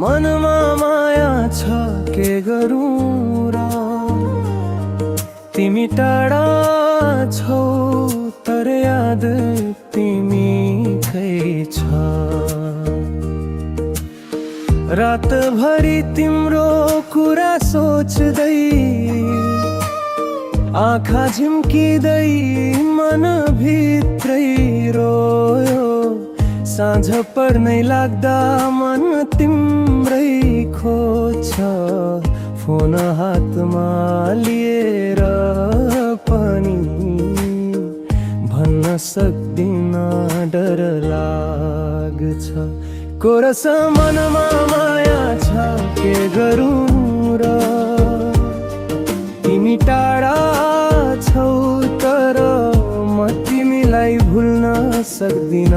मनमा माया छ के गरौँ र तिमी टाढा छौ तर याद तिमीकै छ। रातभरि तिम्रो कुरा सोच्दै आँखा झिम्किँदै मन भित्रै रोयो। साँझ पर्नै लाग्दा मन तिम्रै खोज्छ, फोन हातमा लिएर पनि भन्न सक्दिन डर लाग्छ। कोरस मनमा माया छ के गरौँ र तिमी टाढा छौ तर म तिमीलाई भुल्न सक्दिन।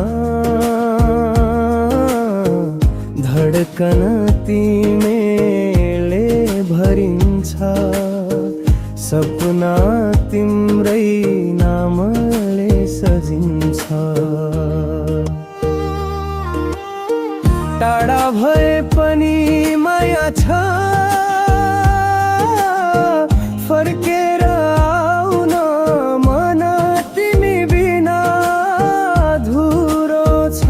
धडकन तिमीले भरिन्छ, सपना तिम्रै नामले सजिन्छ। टाढा भए पनि माया छ, फर्केर आउन मन तिमी बिना अधुरो छ।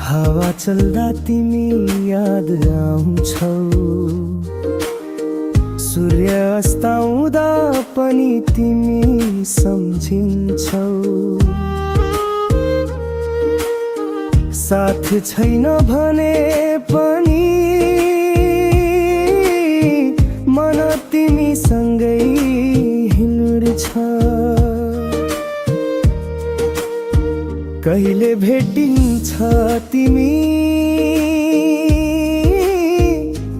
हावा चल्दा तिमी याद आउँछौ, सूर्य अस्ताउँदा पनि तिमी सम्झिन्छौ। साथ छैन भने पनि मन तिमीसँगै हिँड्छ। कहिले भेटिन्छ तिमी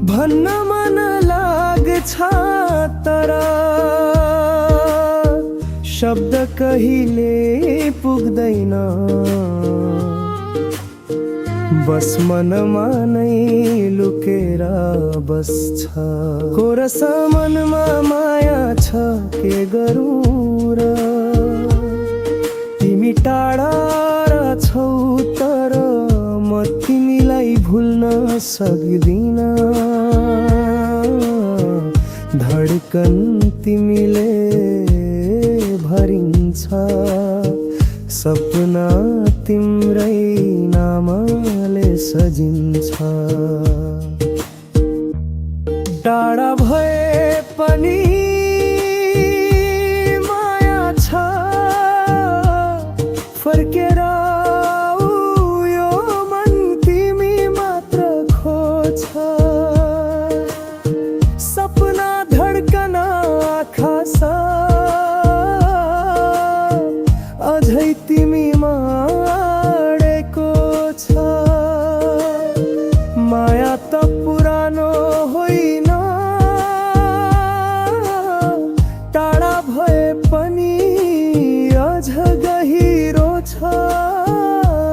भन्न मन लाग्छ, तर शब्द कहिले पुग्दैन। बस मनमा नै लुकेर बस्छ। कोरस मनमा माया छ के गरौँ र तिमी टाढा छौ तर म तिमीलाई भुल्न सक्दिन। धडकन तिमीले भरिन्छ, सपना तिम्रै नामले सजिन्छ। टाढा भए पनि माया छ, फर्केर सपना धडकन आँखा अझै तिमी माडेको छ। माया त पुरानो होइन, टाढा भए पनि अझ गहिरो छ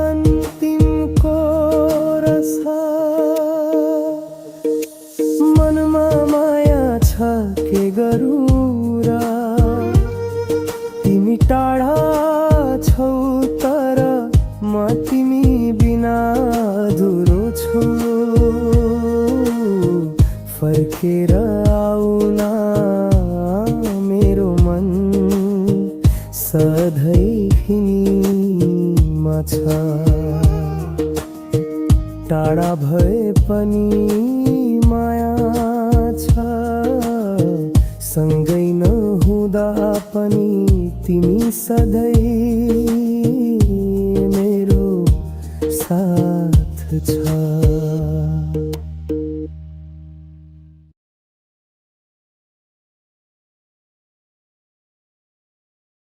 अन्तिमको रस। मनमा माया छ के गरौँ र तिमी टाढा छौ तर म तिमी बिना अधुरो छु। फर्केर आउन मेरो मन सधैँ फिनीमा छ। टाढा भए पनि माया छ, सँगै नहुँदा पनि तिमी सधैँ मेरो साथ छ।